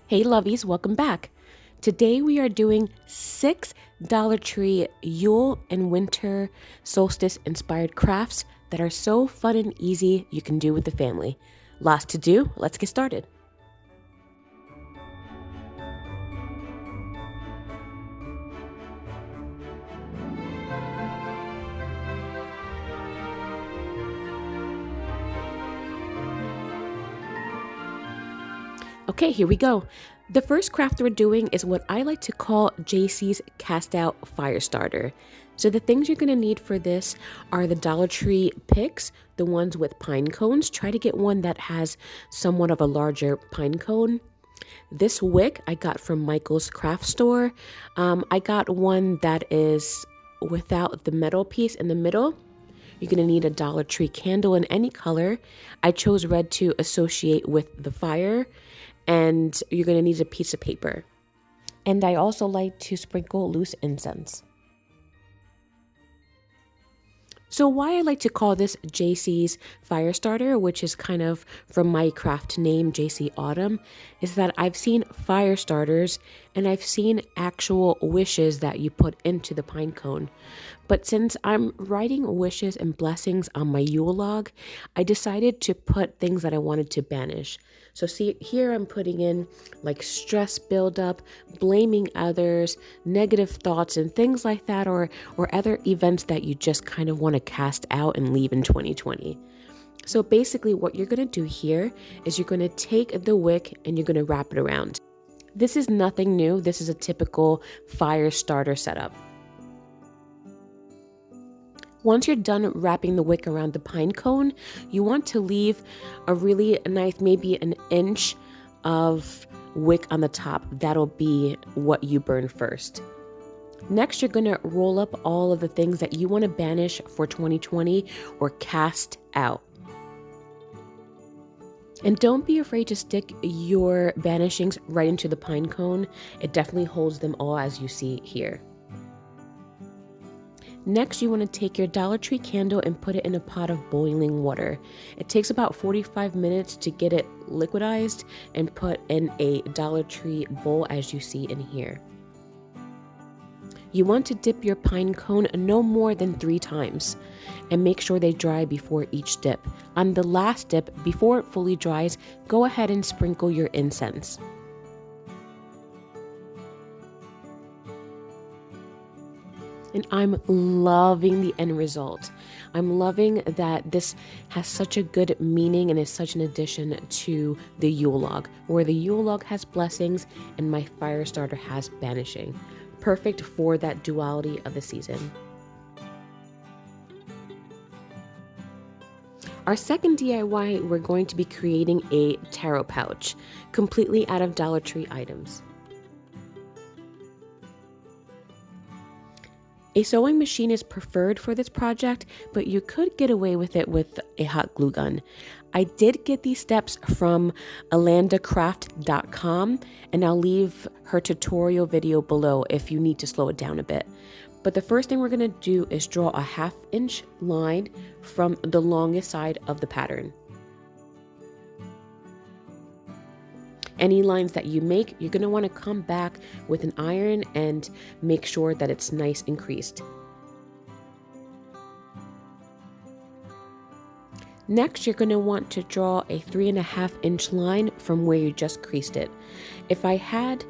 Hey lovies, welcome back. Today we are doing 6 Dollar Tree Yule and Winter Solstice inspired crafts that are so fun and easy you can do with the family. Lots to do, let's get started. Okay, here we go. The first craft we're doing is what I like to call JC's Cast Out Fire Starter. So the things you're going to need for this are the Dollar Tree picks, the ones with pine cones. Try to get one that has somewhat of a larger pine cone. This wick I got from Michael's craft store. I got one that is without the metal piece in the middle. You're going to need a Dollar Tree candle in any color. I chose red to associate with the fire. And you're going to need a piece of paper. And I also like to sprinkle loose incense. So why I like to call this JC's Fire Starter, which is kind of from my craft name, JC Autumn, is that I've seen fire starters and I've seen actual wishes that you put into the pine cone. But since I'm writing wishes and blessings on my Yule log, I decided to put things that I wanted to banish. So see, here I'm putting in like stress buildup, blaming others, negative thoughts and things like that, or other events that you just kind of want to cast out and leave in 2020. So basically what you're going to do here is you're going to take the wick and you're going to wrap it around. This is nothing new. This is a typical fire starter setup. Once you're done wrapping the wick around the pine cone, you want to leave a really nice, maybe an inch of wick on the top. That'll be what you burn first. Next, you're going to roll up all of the things that you want to banish for 2020 or cast out. And don't be afraid to stick your banishings right into the pine cone. It definitely holds them all, as you see here. Next, you want to take your Dollar Tree candle and put it in a pot of boiling water. It takes about 45 minutes to get it liquidized and put in a Dollar Tree bowl, as you see in here. You want to dip your pine cone no more than 3 times and make sure they dry before each dip. On the last dip, before it fully dries, go ahead and sprinkle your incense. And I'm loving the end result. I'm loving that this has such a good meaning and is such an addition to the Yule log, where the Yule log has blessings and my fire starter has banishing. Perfect for that duality of the season. Our second DIY, we're going to be creating a tarot pouch, completely out of Dollar Tree items. A sewing machine is preferred for this project, but you could get away with it with a hot glue gun. I did get these steps from alandacraft.com, and I'll leave her tutorial video below if you need to slow it down a bit. But the first thing we're going to do is draw a 1/2 inch line from the longest side of the pattern. Any lines that you make, you're going to want to come back with an iron and make sure that it's nice and creased. Next, you're going to want to draw a 3.5 inch line from where you just creased it. If I had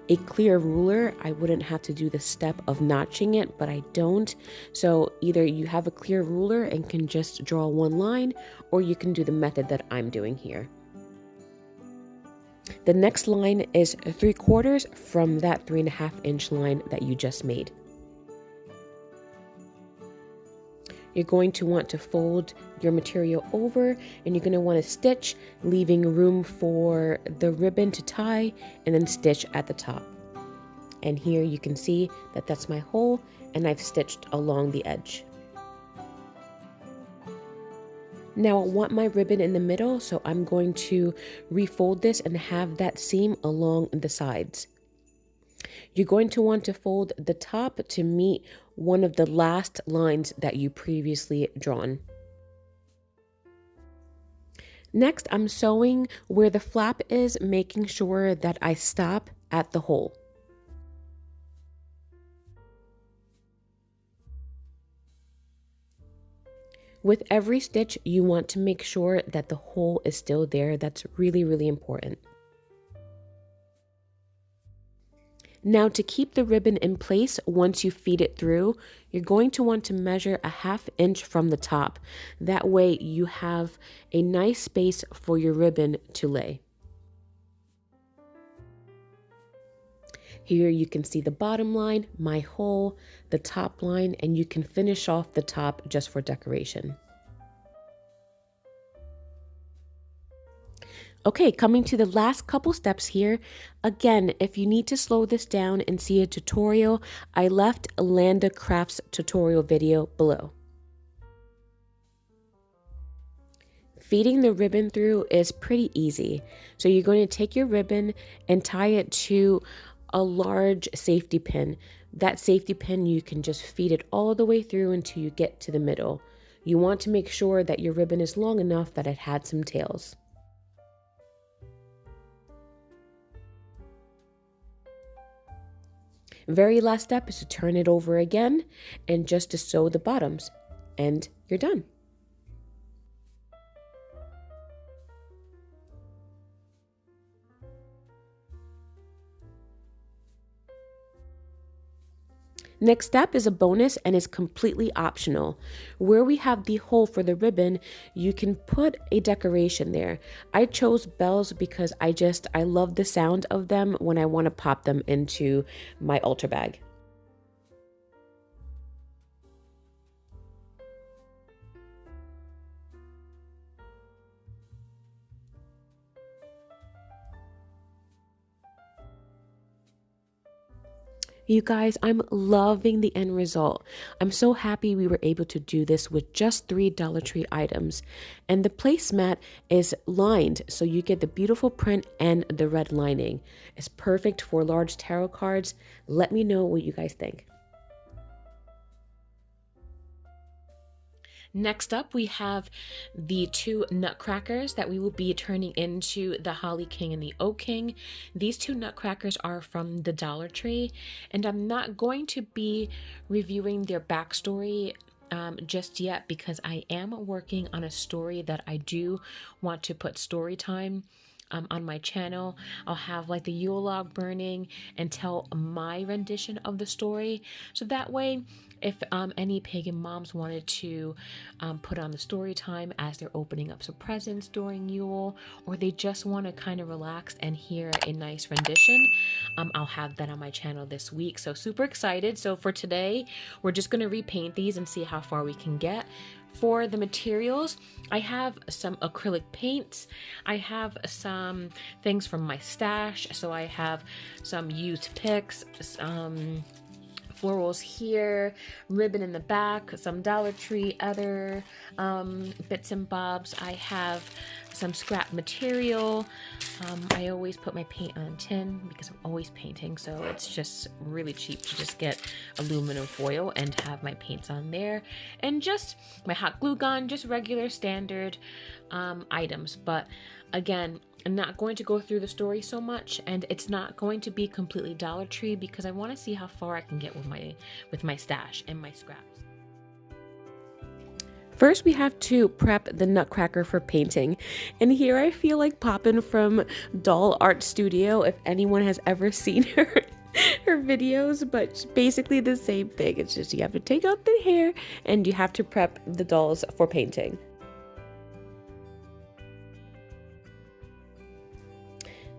a clear ruler, I wouldn't have to do the step of notching it, but I don't. So either you have a clear ruler and can just draw one line, or you can do the method that I'm doing here. The next line is 3/4 from that 3.5 inch line that you just made. You're going to want to fold your material over and you're going to want to stitch, leaving room for the ribbon to tie and then stitch at the top. And here you can see that that's my hole and I've stitched along the edge. Now I want my ribbon in the middle, so I'm going to refold this and have that seam along the sides. You're going to want to fold the top to meet one of the last lines that you previously drawn. Next, I'm sewing where the flap is, making sure that I stop at the hole. With every stitch, you want to make sure that the hole is still there. That's really, really important. Now, to keep the ribbon in place once you feed it through, you're going to want to measure a 1/2 inch from the top. That way you have a nice space for your ribbon to lay. Here you can see the bottom line, my hole, the top line, and you can finish off the top just for decoration. Okay, coming to the last couple steps here. Again, if you need to slow this down and see a tutorial, I left Landa Crafts tutorial video below. Feeding the ribbon through is pretty easy. So you're going to take your ribbon and tie it to a large safety pin. That safety pin, you can just feed it all the way through until you get to the middle. You want to make sure that your ribbon is long enough that it had some tails. Very last step is to turn it over again and just to sew the bottoms, and you're done. Next step is a bonus and is completely optional. Where we have the hole for the ribbon, you can put a decoration there. I chose bells because I love the sound of them when I want to pop them into my altar bag. You guys, I'm loving the end result. I'm so happy we were able to do this with just 3 Dollar Tree items. And the placemat is lined, so you get the beautiful print and the red lining. It's perfect for large tarot cards. Let me know what you guys think. Next up, we have the 2 nutcrackers that we will be turning into the Holly King and the Oak King. These 2 nutcrackers are from the Dollar Tree, and I'm not going to be reviewing their backstory just yet because I am working on a story that I do want to put story time on my channel. I'll have like the Yule log burning and tell my rendition of the story. So that way, if any pagan moms wanted to put on the story time as they're opening up some presents during Yule, or they just want to kind of relax and hear a nice rendition, I'll have that on my channel this week. So super excited. So for today, we're just going to repaint these and see how far we can get. For the materials, I have some acrylic paints. I have some things from my stash. So I have some used picks, florals here, ribbon in the back, some Dollar Tree, other bits and bobs. I have some scrap material. I always put my paint on tin because I'm always painting, so it's just really cheap to just get aluminum foil and have my paints on there. And just my hot glue gun, just regular standard items. But again, I'm not going to go through the story so much, and it's not going to be completely Dollar Tree because I want to see how far I can get with my stash and my scraps. First, we have to prep the nutcracker for painting. And here I feel like Poppin from Doll Art Studio, if anyone has ever seen her videos, but basically the same thing. It's just you have to take out the hair and you have to prep the dolls for painting.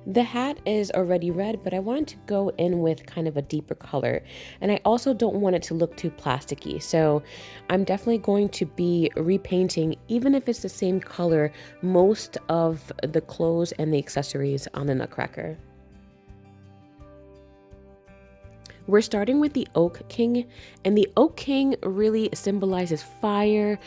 The hat is already red, but I wanted to go in with kind of a deeper color. And I also don't want it to look too plasticky. So I'm definitely going to be repainting, even if it's the same color, most of the clothes and the accessories on the nutcracker. We're starting with the Oak King, and the Oak King really symbolizes fire,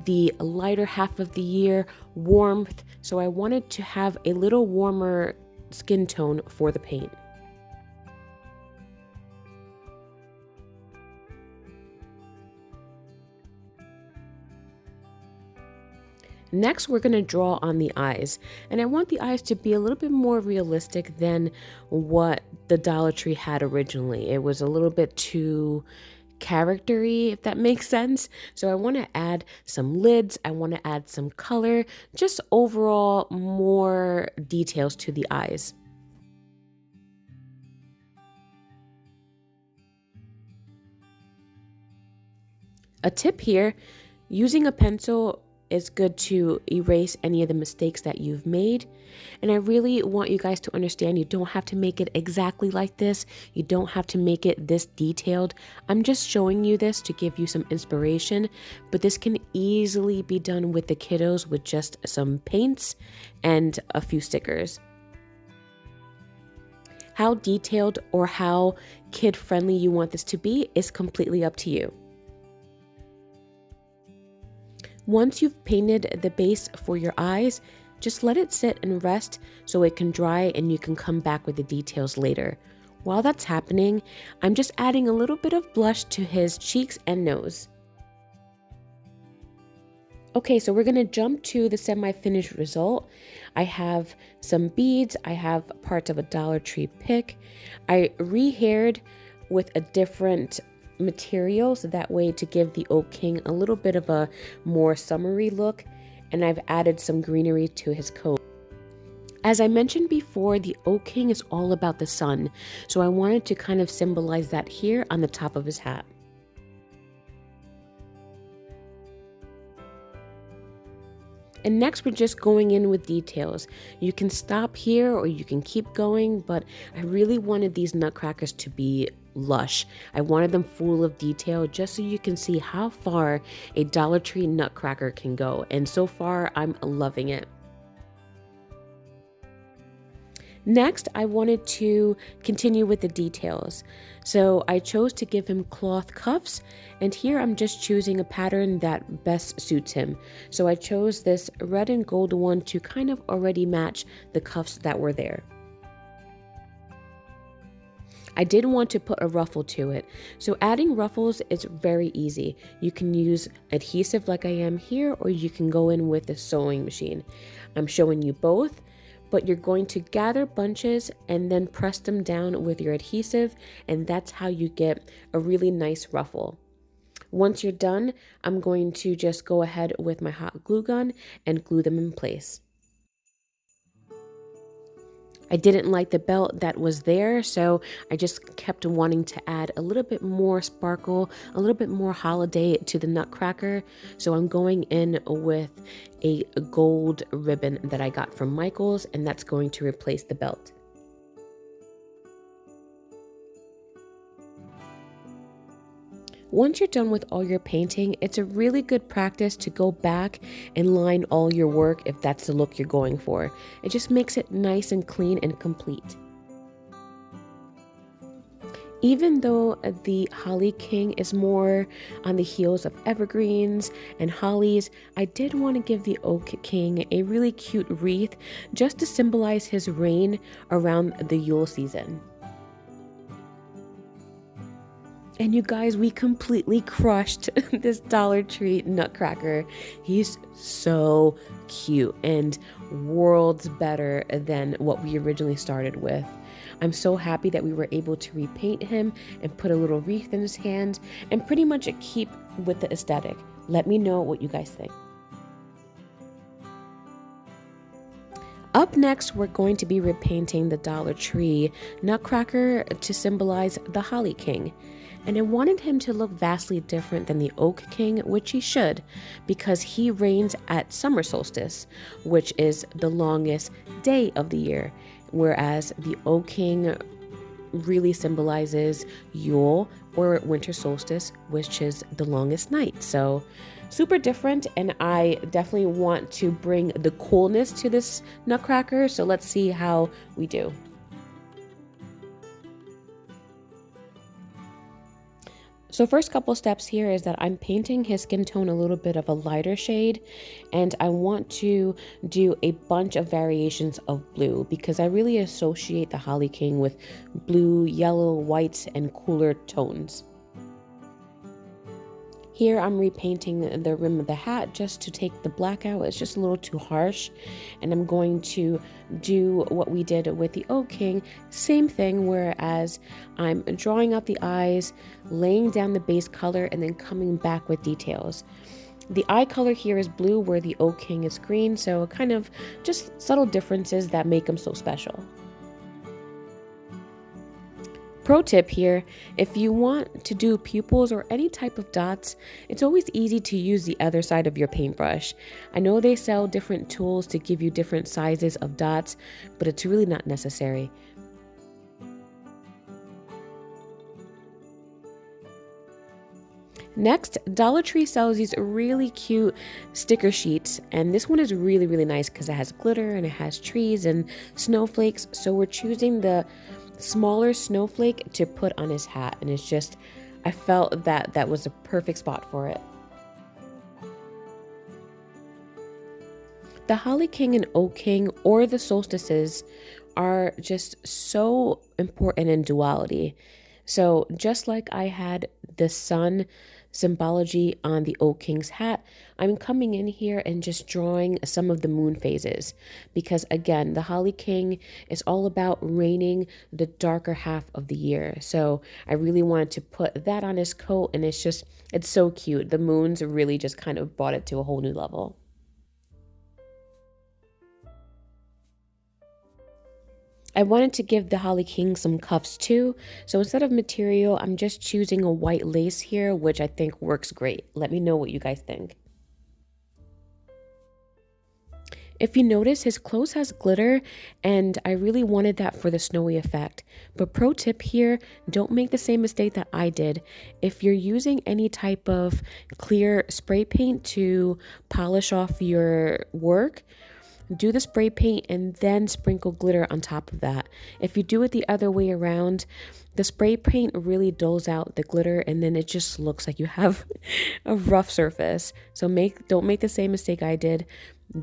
the lighter half of the year, warmth. So I wanted to have a little warmer skin tone for the paint. Next, we're going to draw on the eyes, and I want the eyes to be a little bit more realistic than what the Dollar Tree had originally. It was a little bit too charactery, if that makes sense. So I want to add some lids, I want to add some color, just overall more details to the eyes. A tip here, using a pencil is good to erase any of the mistakes that you've made. And I really want you guys to understand you don't have to make it exactly like this. You don't have to make it this detailed. I'm just showing you this to give you some inspiration, but this can easily be done with the kiddos with just some paints and a few stickers. How detailed or how kid-friendly you want this to be is completely up to you. Once you've painted the base for your eyes, just let it sit and rest so it can dry and you can come back with the details later. While that's happening, I'm just adding a little bit of blush to his cheeks and nose. Okay, so we're gonna jump to the semi-finished result. I have some beads, I have parts of a Dollar Tree pick. I re-haired with a different materials that way to give the Oak King a little bit of a more summery look, and I've added some greenery to his coat. As I mentioned before, the Oak King is all about the sun, so I wanted to kind of symbolize that here on the top of his hat. And next we're just going in with details. You can stop here or you can keep going, but I really wanted these nutcrackers to be lush. I wanted them full of detail just so you can see how far a Dollar Tree nutcracker can go. And so far, I'm loving it. Next, I wanted to continue with the details. So I chose to give him cloth cuffs, and here I'm just choosing a pattern that best suits him. So I chose this red and gold one to kind of already match the cuffs that were there. I did want to put a ruffle to it. So adding ruffles is very easy. You can use adhesive like I am here, or you can go in with a sewing machine. I'm showing you both, but you're going to gather bunches and then press them down with your adhesive, and that's how you get a really nice ruffle. Once you're done, I'm going to just go ahead with my hot glue gun and glue them in place. I didn't like the belt that was there, so I just kept wanting to add a little bit more sparkle, a little bit more holiday to the nutcracker. So I'm going in with a gold ribbon that I got from Michael's, and that's going to replace the belt. Once you're done with all your painting, it's a really good practice to go back and line all your work if that's the look you're going for. It just makes it nice and clean and complete. Even though the Holly King is more on the heels of evergreens and hollies, I did want to give the Oak King a really cute wreath just to symbolize his reign around the Yule season. And you guys, we completely crushed this Dollar Tree nutcracker. He's so cute and worlds better than what we originally started with. I'm so happy that we were able to repaint him and put a little wreath in his hand and pretty much keep with the aesthetic. Let me know what you guys think. Up next, we're going to be repainting the Dollar Tree nutcracker to symbolize the Holly King. And I wanted him to look vastly different than the Oak King, which he should, because he reigns at summer solstice, which is the longest day of the year, whereas the Oak King really symbolizes Yule or winter solstice, which is the longest night. So super different, and I definitely want to bring the coolness to this nutcracker, so let's see how we do. So first couple steps here is that I'm painting his skin tone a little bit of a lighter shade, and I want to do a bunch of variations of blue because I really associate the Holly King with blue, yellow, whites, and cooler tones. Here I'm repainting the rim of the hat just to take the black out. It's just a little too harsh. And I'm going to do what we did with the Oak King. Same thing, whereas I'm drawing out the eyes, laying down the base color, and then coming back with details. The eye color here is blue where the Oak King is green, so kind of just subtle differences that make them so special. Pro tip here, if you want to do pupils or any type of dots, it's always easy to use the other side of your paintbrush. I know they sell different tools to give you different sizes of dots, but it's really not necessary. Next, Dollar Tree sells these really cute sticker sheets, and this one is really nice because it has glitter and it has trees and snowflakes. So we're choosing the smaller snowflake to put on his hat, and it's just, I felt that that was a perfect spot for it. The Holly King and Oak King, or the solstices, are just so important in duality. So just like I had the sun symbology on the Oak King's hat, I'm coming in here and just drawing some of the moon phases, because again, the Holly King is all about reigning the darker half of the year. So I really wanted to put that on his coat, and it's so cute. The moons really just kind of brought it to a whole new level. I wanted to give the Holly King some cuffs too, so instead of material, I'm just choosing a white lace here, which I think works great. Let me know what you guys think. If you notice, his clothes has glitter, and I really wanted that for the snowy effect. But pro tip here, don't make the same mistake that I did. If you're using any type of clear spray paint to polish off your work, do the spray paint and then sprinkle glitter on top of that. If you do it the other way around, the spray paint really dulls out the glitter, and then it just looks like you have a rough surface. So don't make the same mistake I did.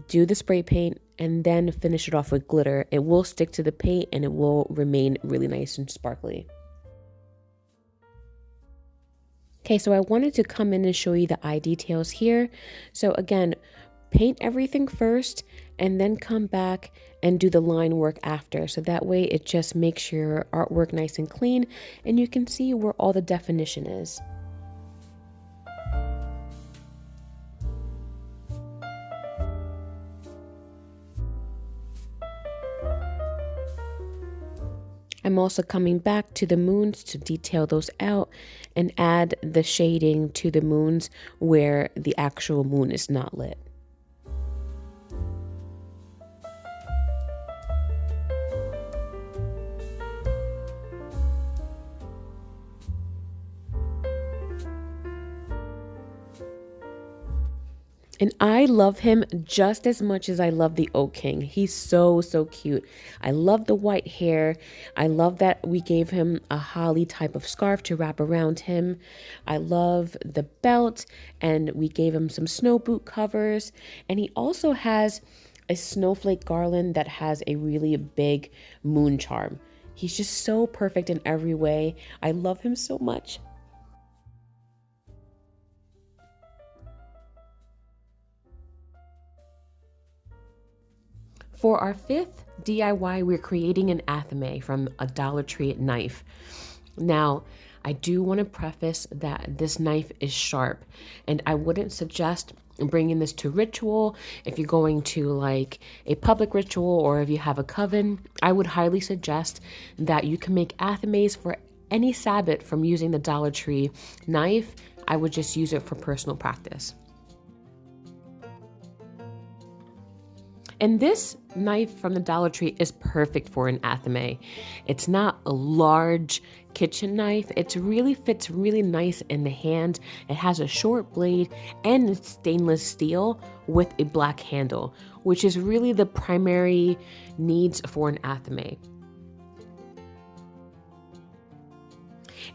Do the spray paint and then finish it off with glitter. It will stick to the paint and it will remain really nice and sparkly. Okay, so I wanted to come in and show you the eye details here. So again, paint everything first and then come back and do the line work after. So that way it just makes your artwork nice and clean and you can see where all the definition is. I'm also coming back to the moons to detail those out and add the shading to the moons where the actual moon is not lit. And I love him just as much as I love the Oak King. He's so cute. I love the white hair. I love that we gave him a holly type of scarf to wrap around him. I love the belt, and we gave him some snow boot covers. And he also has a snowflake garland that has a really big moon charm. He's just so perfect in every way. I love him so much. For our fifth DIY, we're creating an Athame from a Dollar Tree knife. Now, I do want to preface that this knife is sharp, and I wouldn't suggest bringing this to ritual. If you're going to like a public ritual or if you have a coven, I would highly suggest that you can make Athames for any Sabbath from using the Dollar Tree knife. I would just use it for personal practice. And this knife from the Dollar Tree is perfect for an Athame. It's not a large kitchen knife. It really fits really nice in the hand. It has a short blade and it's stainless steel with a black handle, which is really the primary needs for an Athame.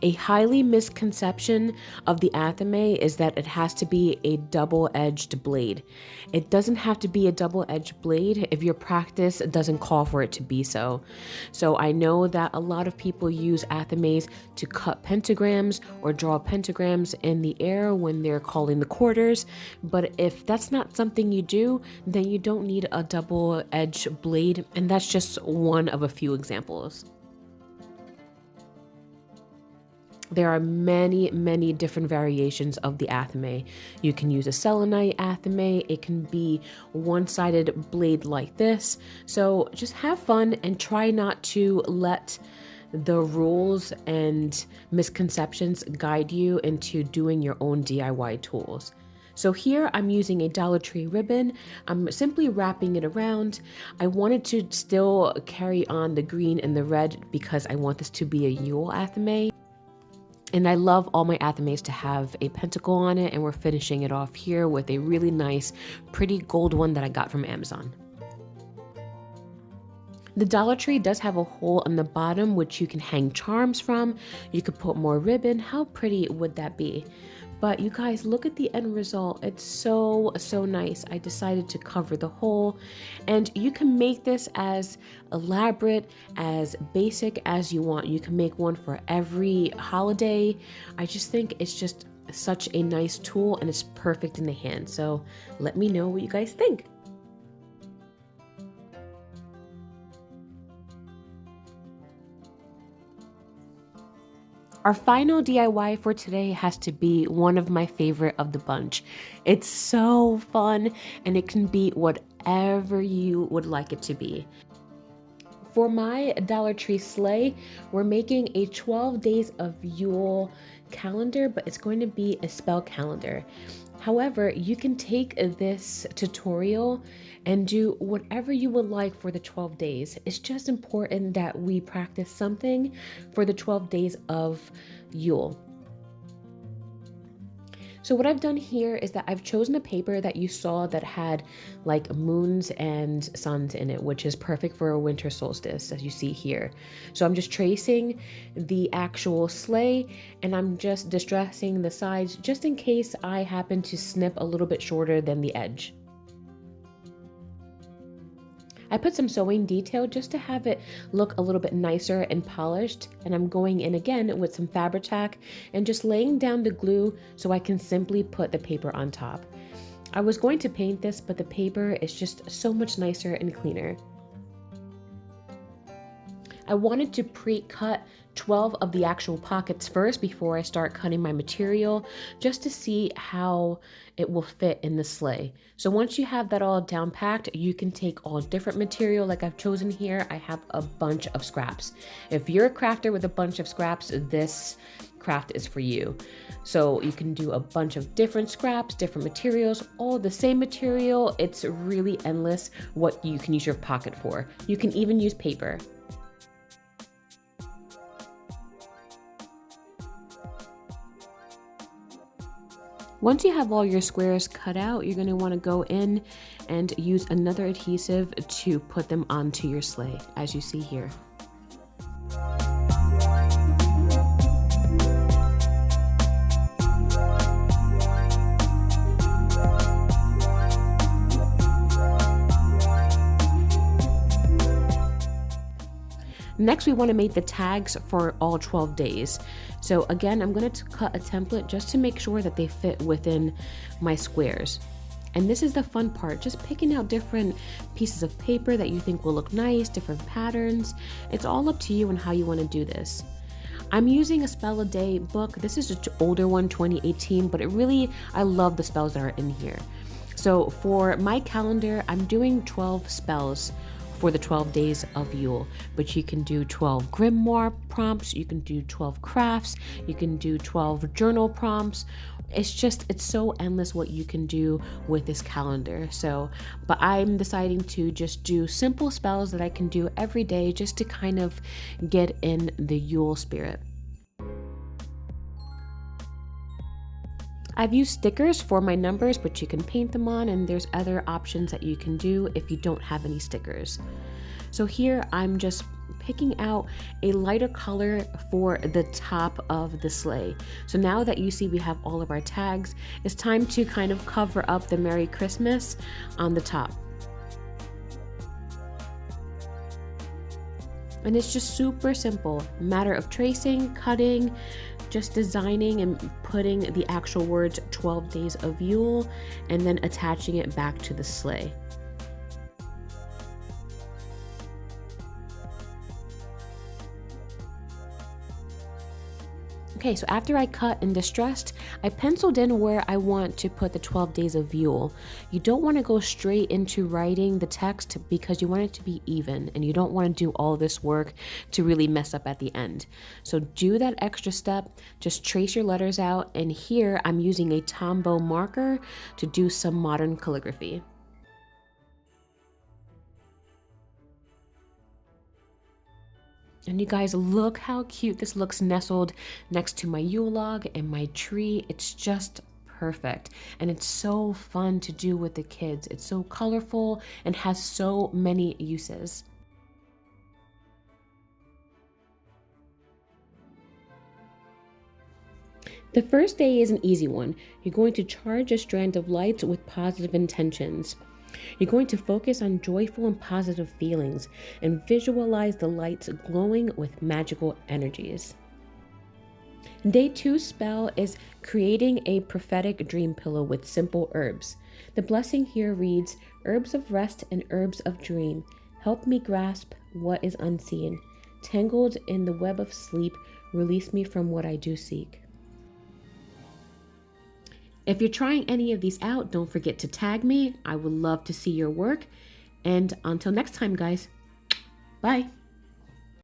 A highly misconception of the Athame is that it has to be a double-edged blade. It doesn't have to be a double-edged blade if your practice doesn't call for it to be so. So I know that a lot of people use Athames to cut pentagrams or draw pentagrams in the air when they're calling the quarters, but if that's not something you do, then you don't need a double-edged blade, and that's just one of a few examples. There are many different variations of the Athame. You can use a selenite Athame. It can be one-sided blade like this. So just have fun and try not to let the rules and misconceptions guide you into doing your own DIY tools. So here I'm using a Dollar Tree ribbon. I'm simply wrapping it around. I wanted to still carry on the green and the red because I want this to be a Yule Athame. And I love all my Athames to have a pentacle on it, and we're finishing it off here with a really nice, pretty gold one that I got from Amazon. The Dollar Tree does have a hole on the bottom which you can hang charms from. You could put more ribbon. How pretty would that be? But you guys, look at the end result. It's so nice. I decided to cover the hole, and you can make this as elaborate, as basic as you want. You can make one for every holiday. I just think it's just such a nice tool and it's perfect in the hand. So let me know what you guys think. Our final DIY for today has to be one of my favorite of the bunch. It's so fun and it can be whatever you would like it to be. For my Dollar Tree sleigh, we're making a 12 days of Yule calendar, but it's going to be a spell calendar. However, you can take this tutorial and do whatever you would like for the 12 days. It's just important that we practice something for the 12 days of Yule. So what I've done here is that I've chosen a paper that you saw that had like moons and suns in it, which is perfect for a winter solstice, as you see here. So I'm just tracing the actual sleigh, and I'm just distressing the sides just in case I happen to snip a little bit shorter than the edge. I put some sewing detail just to have it look a little bit nicer and polished, and I'm going in again with some Fabri-Tac and just laying down the glue so I can simply put the paper on top. I was going to paint this, but the paper is just so much nicer and cleaner. I wanted to pre-cut 12 of the actual pockets first before I start cutting my material, just to see how it will fit in the sleigh. So once you have that all down packed, you can take all different material like I've chosen here. I have a bunch of scraps. If you're a crafter with a bunch of scraps, this craft is for you. So you can do a bunch of different scraps, different materials, all the same material. It's really endless what you can use your pocket for. You can even use paper. Once you have all your squares cut out, you're going to want to go in and use another adhesive to put them onto your sleigh, as you see here. Next, we want to make the tags for all 12 days. So again, I'm going to cut a template just to make sure that they fit within my squares. And this is the fun part, just picking out different pieces of paper that you think will look nice, different patterns. It's all up to you and how you want to do this. I'm using a spell a day book. This is an older one, 2018, but I love the spells that are in here. So for my calendar, I'm doing 12 spells for the 12 days of Yule, but you can do 12 grimoire prompts, you can do 12 crafts, you can do 12 journal prompts. It's so endless what you can do with this calendar. But I'm deciding to just do simple spells that I can do every day just to kind of get in the Yule spirit. I've used stickers for my numbers, but you can paint them on, and there's other options that you can do if you don't have any stickers. So here I'm just picking out a lighter color for the top of the sleigh. So now that you see we have all of our tags, it's time to kind of cover up the Merry Christmas on the top. And it's just super simple, matter of tracing, cutting, just designing and putting the actual words 12 days of Yule and then attaching it back to the sleigh. Okay, so after I cut and distressed, I penciled in where I want to put the 12 days of Yule. You don't want to go straight into writing the text because you want it to be even and you don't want to do all this work to really mess up at the end. So do that extra step, just trace your letters out, and here I'm using a Tombow marker to do some modern calligraphy. And you guys, look how cute this looks nestled next to my Yule log and my tree. It's just perfect. And it's so fun to do with the kids. It's so colorful and has so many uses. The first day is an easy one. You're going to charge a strand of lights with positive intentions. You're going to focus on joyful and positive feelings and visualize the lights glowing with magical energies. Day 2's spell is creating a prophetic dream pillow with simple herbs. The blessing here reads, "Herbs of rest and herbs of dream, help me grasp what is unseen. Tangled in the web of sleep, release me from what I do seek." If you're trying any of these out, don't forget to tag me. I would love to see your work. And until next time, guys, bye.